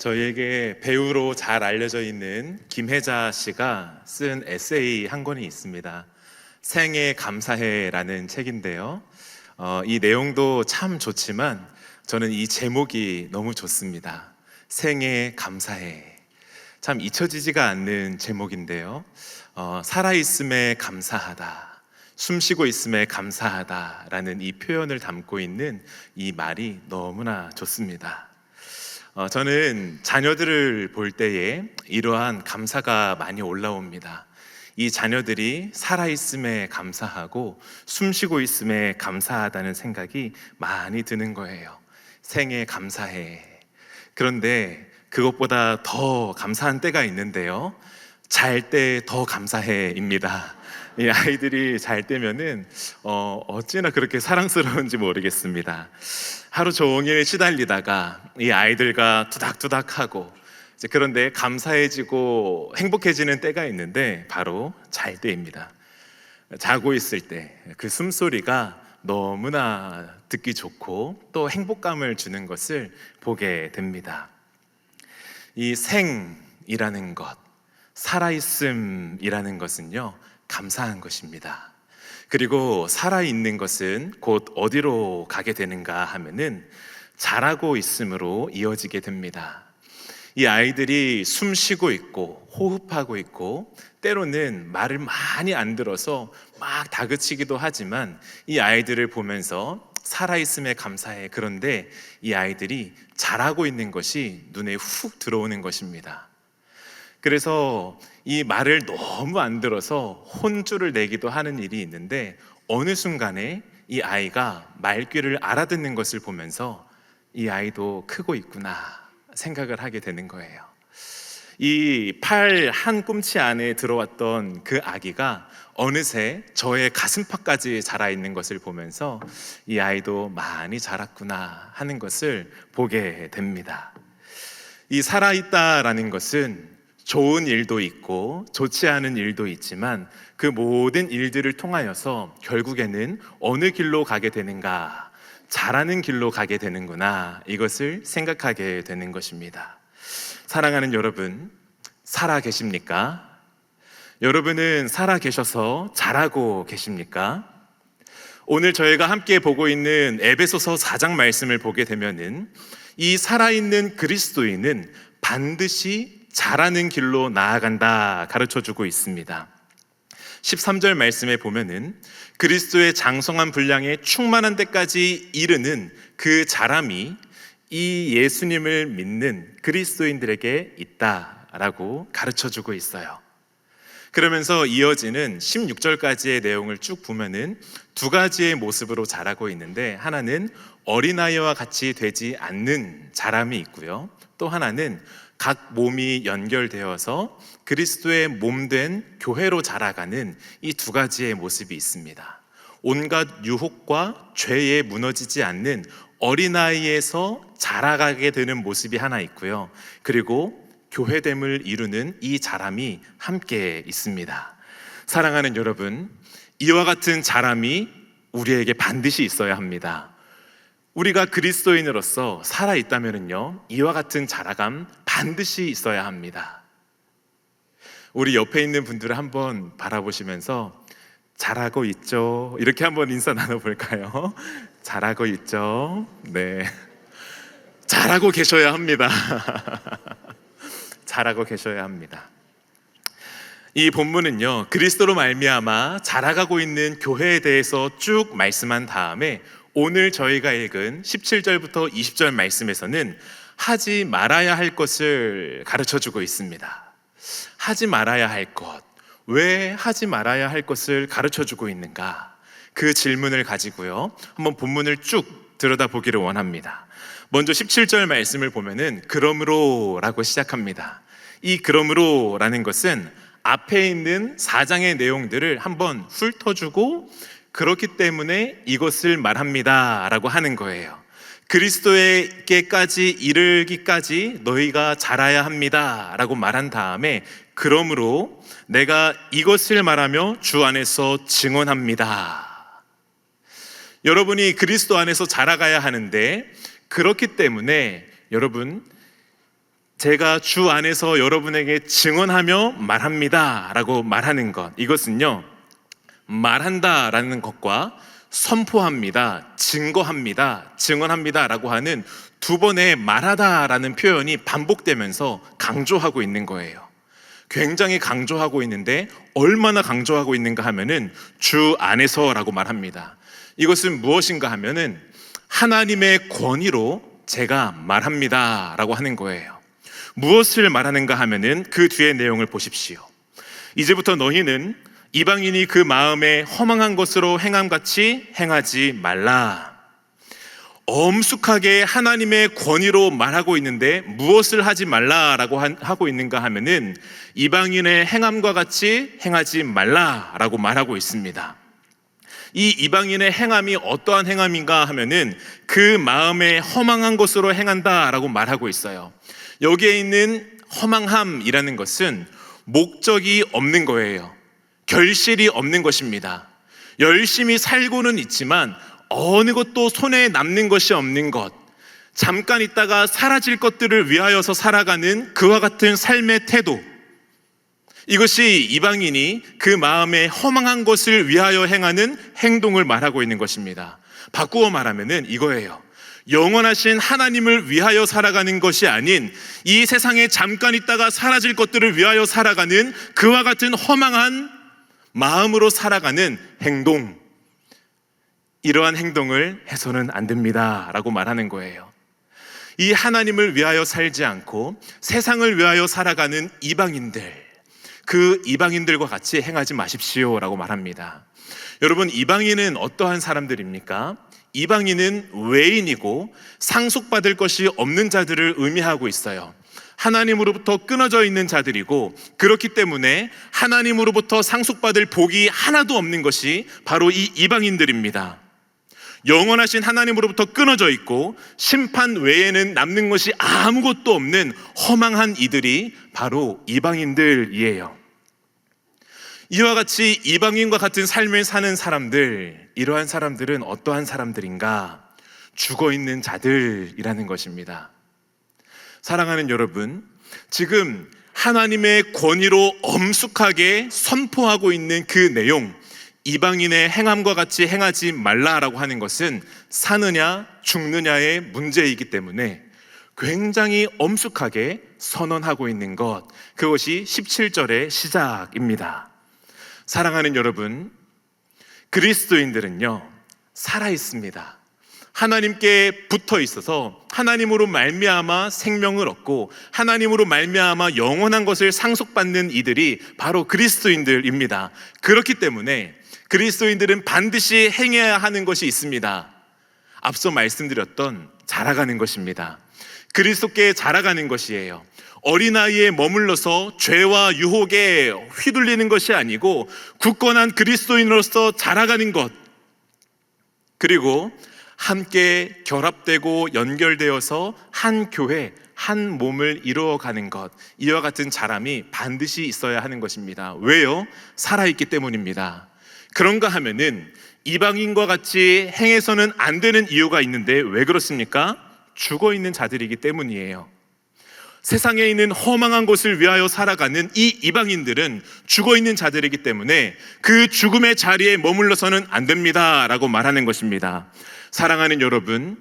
저희에게 배우로 잘 알려져 있는 김혜자 씨가 쓴 에세이 한 권이 있습니다. 생에 감사해라는 책인데요. 이 내용도 참 좋지만 저는 이 제목이 너무 좋습니다. 생에 감사해. 참 잊혀지지가 않는 제목인데요. 살아있음에 감사하다. 숨쉬고 있음에 감사하다라는 이 표현을 담고 있는 이 말이 너무나 좋습니다. 저는 자녀들을 볼 때에 이러한 감사가 많이 올라옵니다. 이 자녀들이 살아있음에 감사하고 숨쉬고 있음에 감사하다는 생각이 많이 드는 거예요. 생에 감사해. 그런데 그것보다 더 감사한 때가 있는데요. 잘 때 더 감사해입니다. 이 아이들이 잘 때면은 어찌나 그렇게 사랑스러운지 모르겠습니다. 하루 종일 시달리다가 이 아이들과 투닥투닥하고 그런데 감사해지고 행복해지는 때가 있는데 바로 잘 때입니다. 자고 있을 때 그 숨소리가 너무나 듣기 좋고 또 행복감을 주는 것을 보게 됩니다. 이 생이라는 것, 살아있음이라는 것은요, 감사한 것입니다. 그리고 살아있는 것은 곧 어디로 가게 되는가 하면은 자라고 있음으로 이어지게 됩니다. 이 아이들이 숨 쉬고 있고 호흡하고 있고 때로는 말을 많이 안 들어서 막 다그치기도 하지만 이 아이들을 보면서 살아있음에 감사해. 그런데 이 아이들이 자라고 있는 것이 눈에 훅 들어오는 것입니다. 그래서 이 말을 너무 안 들어서 혼쭐을 내기도 하는 일이 있는데 어느 순간에 이 아이가 말귀를 알아듣는 것을 보면서 이 아이도 크고 있구나 생각을 하게 되는 거예요. 이 팔 한 꿈치 안에 들어왔던 그 아기가 어느새 저의 가슴팍까지 자라 있는 것을 보면서 이 아이도 많이 자랐구나 하는 것을 보게 됩니다. 이 살아있다라는 것은 좋은 일도 있고 좋지 않은 일도 있지만 그 모든 일들을 통하여서 결국에는 어느 길로 가게 되는가, 잘하는 길로 가게 되는구나, 이것을 생각하게 되는 것입니다. 사랑하는 여러분, 살아 계십니까? 여러분은 살아 계셔서 잘하고 계십니까? 오늘 저희가 함께 보고 있는 에베소서 4장 말씀을 보게 되면은 이 살아있는 그리스도인은 반드시 잘하는 길로 나아간다 가르쳐주고 있습니다. 13절 말씀에 보면은 그리스도의 장성한 분량에 충만한 데까지 이르는 그 자람이 이 예수님을 믿는 그리스도인들에게 있다라고 가르쳐주고 있어요. 그러면서 이어지는 16절까지의 내용을 쭉 보면은 두 가지의 모습으로 자라고 있는데 하나는 어린아이와 같이 되지 않는 자람이 있고요. 또 하나는 각 몸이 연결되어서 그리스도의 몸된 교회로 자라가는 이 두 가지의 모습이 있습니다. 온갖 유혹과 죄에 무너지지 않는 어린아이에서 자라가게 되는 모습이 하나 있고요. 그리고 교회됨을 이루는 이 자람이 함께 있습니다. 사랑하는 여러분, 이와 같은 자람이 우리에게 반드시 있어야 합니다. 우리가 그리스도인으로서 살아있다면요, 이와 같은 자라감 반드시 있어야 합니다. 우리 옆에 있는 분들을 한번 바라보시면서 잘하고 있죠? 이렇게 한번 인사 나눠볼까요? 잘하고 있죠? 네. 잘하고 계셔야 합니다. 잘하고 계셔야 합니다. 이 본문은요, 그리스도로 말미암아 자라가고 있는 교회에 대해서 쭉 말씀한 다음에 오늘 저희가 읽은 17절부터 20절 말씀에서는 하지 말아야 할 것을 가르쳐주고 있습니다. 하지 말아야 할 것, 왜 하지 말아야 할 것을 가르쳐주고 있는가? 그 질문을 가지고요, 한번 본문을 쭉 들여다보기를 원합니다. 먼저 17절 말씀을 보면은 그러므로 라고 시작합니다. 이 그러므로 라는 것은 앞에 있는 4장의 내용들을 한번 훑어주고 그렇기 때문에 이것을 말합니다 라고 하는 거예요. 그리스도에게까지 이르기까지 너희가 자라야 합니다 라고 말한 다음에 그러므로 내가 이것을 말하며 주 안에서 증언합니다. 여러분이 그리스도 안에서 자라가야 하는데 그렇기 때문에 여러분 제가 주 안에서 여러분에게 증언하며 말합니다 라고 말하는 것, 이것은요, 말한다 라는 것과 선포합니다, 증거합니다, 증언합니다 라고 하는 두 번의 말하다 라는 표현이 반복되면서 강조하고 있는 거예요. 굉장히 강조하고 있는데 얼마나 강조하고 있는가 하면은 주 안에서 라고 말합니다. 이것은 무엇인가 하면은 하나님의 권위로 제가 말합니다 라고 하는 거예요. 무엇을 말하는가 하면은 그 뒤의 내용을 보십시오. 이제부터 너희는 이방인이 그 마음에 허망한 것으로 행함같이 행하지 말라. 엄숙하게 하나님의 권위로 말하고 있는데 무엇을 하지 말라라고 하고 있는가 하면은 이방인의 행함과 같이 행하지 말라라고 말하고 있습니다. 이 이방인의 행함이 어떠한 행함인가 하면은 그 마음에 허망한 것으로 행한다라고 말하고 있어요. 여기에 있는 허망함이라는 것은 목적이 없는 거예요. 결실이 없는 것입니다. 열심히 살고는 있지만 어느 것도 손에 남는 것이 없는 것, 잠깐 있다가 사라질 것들을 위하여서 살아가는 그와 같은 삶의 태도, 이것이 이방인이 그 마음에 허망한 것을 위하여 행하는 행동을 말하고 있는 것입니다. 바꾸어 말하면은 이거예요. 영원하신 하나님을 위하여 살아가는 것이 아닌 이 세상에 잠깐 있다가 사라질 것들을 위하여 살아가는 그와 같은 허망한 마음으로 살아가는 행동, 이러한 행동을 해서는 안 됩니다 라고 말하는 거예요. 이 하나님을 위하여 살지 않고 세상을 위하여 살아가는 이방인들, 그 이방인들과 같이 행하지 마십시오 라고 말합니다. 여러분, 이방인은 어떠한 사람들입니까? 이방인은 외인이고 상속받을 것이 없는 자들을 의미하고 있어요. 하나님으로부터 끊어져 있는 자들이고, 그렇기 때문에 하나님으로부터 상속받을 복이 하나도 없는 것이 바로 이 이방인들입니다. 영원하신 하나님으로부터 끊어져 있고 심판 외에는 남는 것이 아무것도 없는 허망한 이들이 바로 이방인들이에요. 이와 같이 이방인과 같은 삶을 사는 사람들, 이러한 사람들은 어떠한 사람들인가? 죽어있는 자들이라는 것입니다. 사랑하는 여러분, 지금 하나님의 권위로 엄숙하게 선포하고 있는 그 내용, 이방인의 행함과 같이 행하지 말라라고 하는 것은 사느냐 죽느냐의 문제이기 때문에 굉장히 엄숙하게 선언하고 있는 것, 그것이 17절의 시작입니다. 사랑하는 여러분, 그리스도인들은요 살아있습니다. 하나님께 붙어 있어서 하나님으로 말미암아 생명을 얻고 하나님으로 말미암아 영원한 것을 상속받는 이들이 바로 그리스도인들입니다. 그렇기 때문에 그리스도인들은 반드시 행해야 하는 것이 있습니다. 앞서 말씀드렸던 자라가는 것입니다. 그리스도께 자라가는 것이에요. 어린아이에 머물러서 죄와 유혹에 휘둘리는 것이 아니고 굳건한 그리스도인으로서 자라가는 것, 그리고 함께 결합되고 연결되어서 한 교회, 한 몸을 이루어가는 것, 이와 같은 자람이 반드시 있어야 하는 것입니다. 왜요? 살아있기 때문입니다. 그런가 하면은 이방인과 같이 행해서는 안 되는 이유가 있는데 왜 그렇습니까? 죽어있는 자들이기 때문이에요. 세상에 있는 허망한 것을 위하여 살아가는 이 이방인들은 죽어있는 자들이기 때문에 그 죽음의 자리에 머물러서는 안 됩니다 라고 말하는 것입니다. 사랑하는 여러분,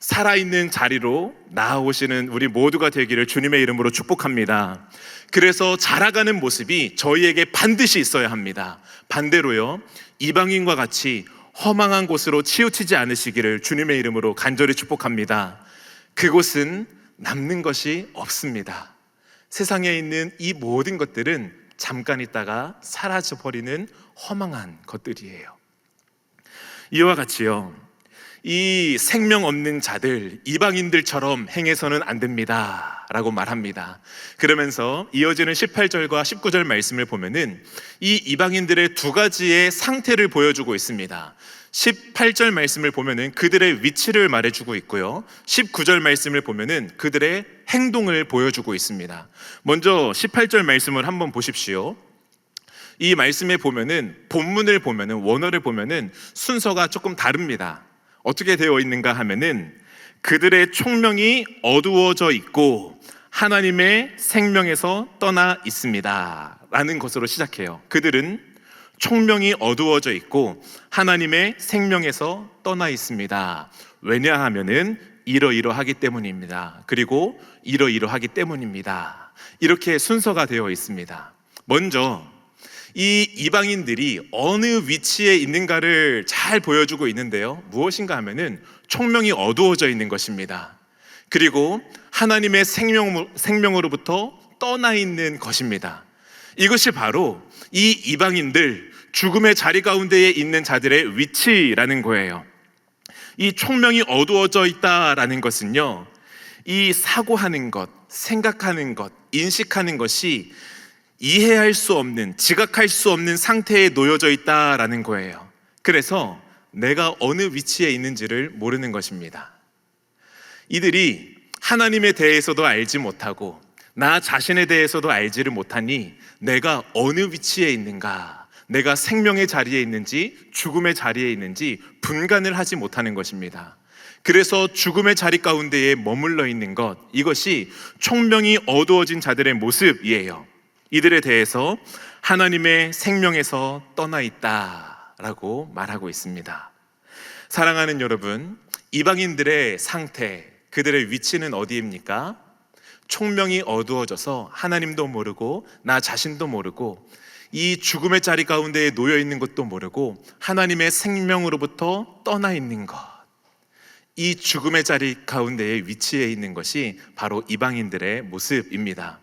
살아있는 자리로 나아오시는 우리 모두가 되기를 주님의 이름으로 축복합니다. 그래서 자라가는 모습이 저희에게 반드시 있어야 합니다. 반대로요, 이방인과 같이 허망한 곳으로 치우치지 않으시기를 주님의 이름으로 간절히 축복합니다. 그곳은 남는 것이 없습니다. 세상에 있는 이 모든 것들은 잠깐 있다가 사라져버리는 허망한 것들이에요. 이와 같이요, 이 생명 없는 자들, 이방인들처럼 행해서는 안 됩니다 라고 말합니다. 그러면서 이어지는 18절과 19절 말씀을 보면은 이 이방인들의 두 가지의 상태를 보여주고 있습니다. 18절 말씀을 보면은 그들의 위치를 말해주고 있고요, 19절 말씀을 보면은 그들의 행동을 보여주고 있습니다. 먼저 18절 말씀을 한번 보십시오. 이 말씀에 보면은 본문을 보면은, 원어를 보면은 순서가 조금 다릅니다. 어떻게 되어 있는가 하면은 그들의 총명이 어두워져 있고 하나님의 생명에서 떠나 있습니다 라는 것으로 시작해요. 그들은 총명이 어두워져 있고 하나님의 생명에서 떠나 있습니다. 왜냐하면은 이러이러하기 때문입니다. 그리고 이러이러하기 때문입니다. 이렇게 순서가 되어 있습니다. 먼저 이 이방인들이 어느 위치에 있는가를 잘 보여주고 있는데요, 무엇인가 하면은 총명이 어두워져 있는 것입니다. 그리고 하나님의 생명으로부터 떠나 있는 것입니다. 이것이 바로 이 이방인들, 죽음의 자리 가운데에 있는 자들의 위치라는 거예요. 이 총명이 어두워져 있다라는 것은요, 이 사고하는 것, 생각하는 것, 인식하는 것이 이해할 수 없는, 지각할 수 없는 상태에 놓여져 있다라는 거예요. 그래서 내가 어느 위치에 있는지를 모르는 것입니다. 이들이 하나님에 대해서도 알지 못하고 나 자신에 대해서도 알지를 못하니 내가 어느 위치에 있는가, 내가 생명의 자리에 있는지 죽음의 자리에 있는지 분간을 하지 못하는 것입니다. 그래서 죽음의 자리 가운데에 머물러 있는 것, 이것이 총명이 어두워진 자들의 모습이에요. 이들에 대해서 하나님의 생명에서 떠나 있다라고 말하고 있습니다. 사랑하는 여러분, 이방인들의 상태, 그들의 위치는 어디입니까? 총명이 어두워져서 하나님도 모르고 나 자신도 모르고 이 죽음의 자리 가운데에 놓여 있는 것도 모르고 하나님의 생명으로부터 떠나 있는 것, 이 죽음의 자리 가운데에 위치해 있는 것이 바로 이방인들의 모습입니다.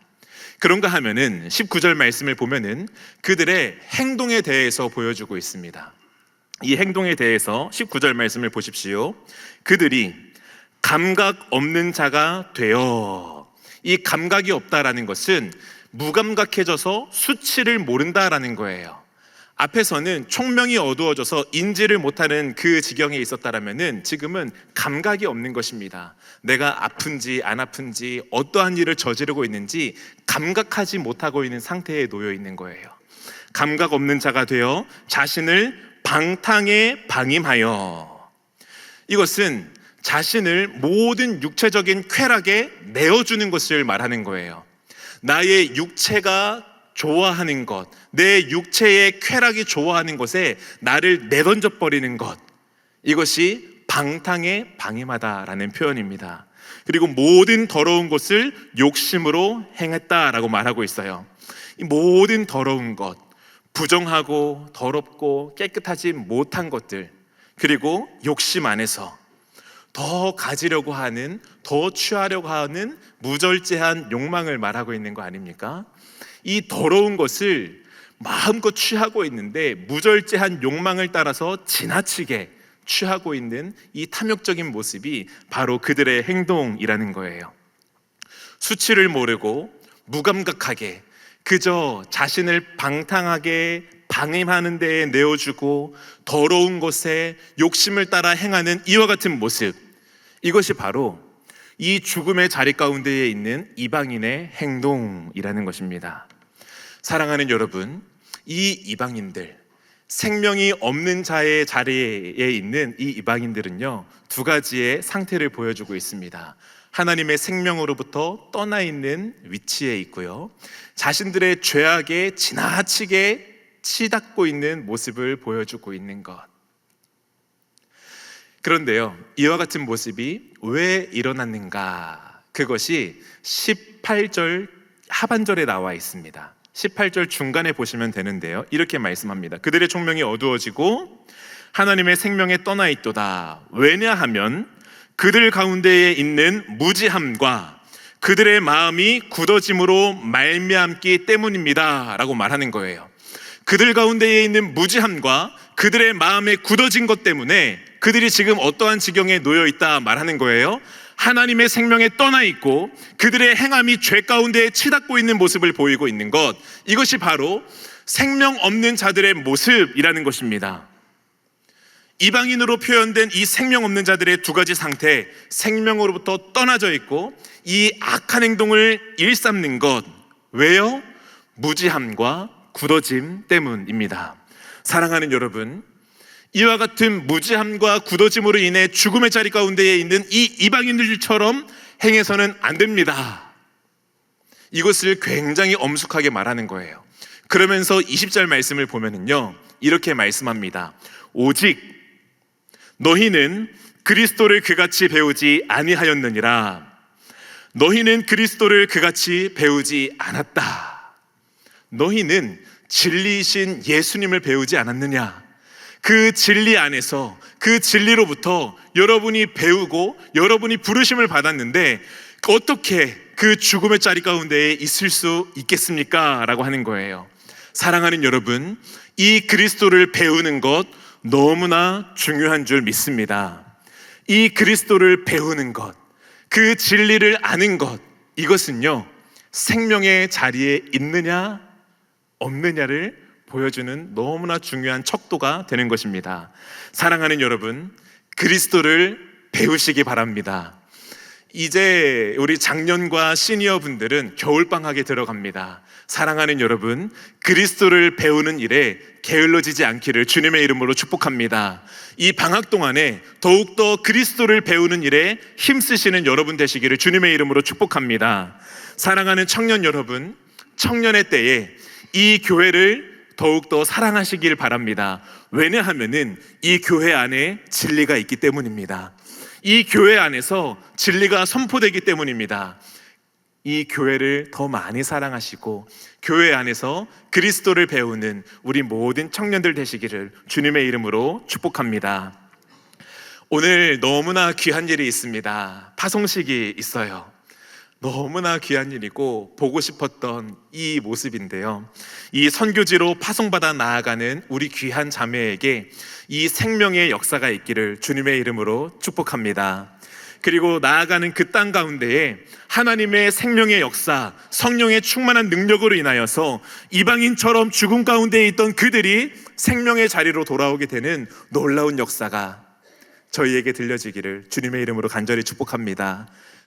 그런가 하면은 19절 말씀을 보면은 그들의 행동에 대해서 보여주고 있습니다. 이 행동에 대해서 19절 말씀을 보십시오. 그들이 감각 없는 자가 되어, 이 감각이 없다라는 것은 무감각해져서 수치를 모른다라는 거예요. 앞에서는 총명이 어두워져서 인지를 못하는 그 지경에 있었다라면은 지금은 감각이 없는 것입니다. 내가 아픈지 안 아픈지 어떠한 일을 저지르고 있는지 감각하지 못하고 있는 상태에 놓여 있는 거예요. 감각 없는 자가 되어 자신을 방탕에 방임하여, 이것은 자신을 모든 육체적인 쾌락에 내어주는 것을 말하는 거예요. 나의 육체가 좋아하는 것, 내 육체의 쾌락이 좋아하는 것에 나를 내던져 버리는 것, 이것이 방탕에 방임하다라는 표현입니다. 그리고 모든 더러운 것을 욕심으로 행했다라고 말하고 있어요. 이 모든 더러운 것, 부정하고 더럽고 깨끗하지 못한 것들, 그리고 욕심 안에서 더 가지려고 하는, 더 취하려고 하는 무절제한 욕망을 말하고 있는 거 아닙니까? 이 더러운 것을 마음껏 취하고 있는데 무절제한 욕망을 따라서 지나치게 취하고 있는 이 탐욕적인 모습이 바로 그들의 행동이라는 거예요. 수치를 모르고 무감각하게 그저 자신을 방탕하게 방임하는 데에 내어주고 더러운 것에 욕심을 따라 행하는 이와 같은 모습, 이것이 바로 이 죽음의 자리 가운데에 있는 이방인의 행동이라는 것입니다. 사랑하는 여러분, 이 이방인들, 생명이 없는 자의 자리에 있는 이 이방인들은요, 두 가지의 상태를 보여주고 있습니다. 하나님의 생명으로부터 떠나 있는 위치에 있고요, 자신들의 죄악에 지나치게 치닫고 있는 모습을 보여주고 있는 것. 그런데요, 이와 같은 모습이 왜 일어났는가? 그것이 18절 하반절에 나와 있습니다. 18절 중간에 보시면 되는데요, 이렇게 말씀합니다. 그들의 총명이 어두워지고 하나님의 생명에 떠나 있도다. 왜냐하면 그들 가운데에 있는 무지함과 그들의 마음이 굳어짐으로 말미암기 때문입니다 라고 말하는 거예요. 그들 가운데에 있는 무지함과 그들의 마음에 굳어진 것 때문에 그들이 지금 어떠한 지경에 놓여 있다 말하는 거예요. 하나님의 생명에 떠나 있고 그들의 행함이 죄 가운데에 치닫고 있는 모습을 보이고 있는 것, 이것이 바로 생명 없는 자들의 모습이라는 것입니다. 이방인으로 표현된 이 생명 없는 자들의 두 가지 상태, 생명으로부터 떠나져 있고 이 악한 행동을 일삼는 것, 왜요? 무지함과 굳어짐 때문입니다. 사랑하는 여러분, 이와 같은 무지함과 굳어짐으로 인해 죽음의 자리 가운데에 있는 이 이방인들처럼 행해서는 안 됩니다. 이것을 굉장히 엄숙하게 말하는 거예요. 그러면서 20절 말씀을 보면은요, 이렇게 말씀합니다. 오직 너희는 그리스도를 그같이 배우지 아니하였느니라. 너희는 그리스도를 그같이 배우지 않았다. 너희는 진리이신 예수님을 배우지 않았느냐? 그 진리 안에서, 그 진리로부터 여러분이 배우고 여러분이 부르심을 받았는데 어떻게 그 죽음의 자리 가운데에 있을 수 있겠습니까? 라고 하는 거예요. 사랑하는 여러분, 이 그리스도를 배우는 것 너무나 중요한 줄 믿습니다. 이 그리스도를 배우는 것, 그 진리를 아는 것, 이것은요, 생명의 자리에 있느냐 없느냐를 보여주는 너무나 중요한 척도가 되는 것입니다. 사랑하는 여러분, 그리스도를 배우시기 바랍니다. 이제 우리 장년과 시니어 분들은 겨울방학에 들어갑니다. 사랑하는 여러분, 그리스도를 배우는 일에 게을러지지 않기를 주님의 이름으로 축복합니다. 이 방학 동안에 더욱더 그리스도를 배우는 일에 힘쓰시는 여러분 되시기를 주님의 이름으로 축복합니다. 사랑하는 청년 여러분, 청년의 때에 이 교회를 더욱더 사랑하시길 바랍니다. 왜냐하면은 이 교회 안에 진리가 있기 때문입니다. 이 교회 안에서 진리가 선포되기 때문입니다. 이 교회를 더 많이 사랑하시고 교회 안에서 그리스도를 배우는 우리 모든 청년들 되시기를 주님의 이름으로 축복합니다. 오늘 너무나 귀한 일이 있습니다. 파송식이 있어요. 너무나 귀한 일이고 보고 싶었던 이 모습인데요, 이 선교지로 파송받아 나아가는 우리 귀한 자매에게 이 생명의 역사가 있기를 주님의 이름으로 축복합니다. 그리고 나아가는 그 땅 가운데에 하나님의 생명의 역사, 성령의 충만한 능력으로 인하여서 이방인처럼 죽음 가운데 있던 그들이 생명의 자리로 돌아오게 되는 놀라운 역사가 저희에게 들려지기를 주님의 이름으로 간절히 축복합니다.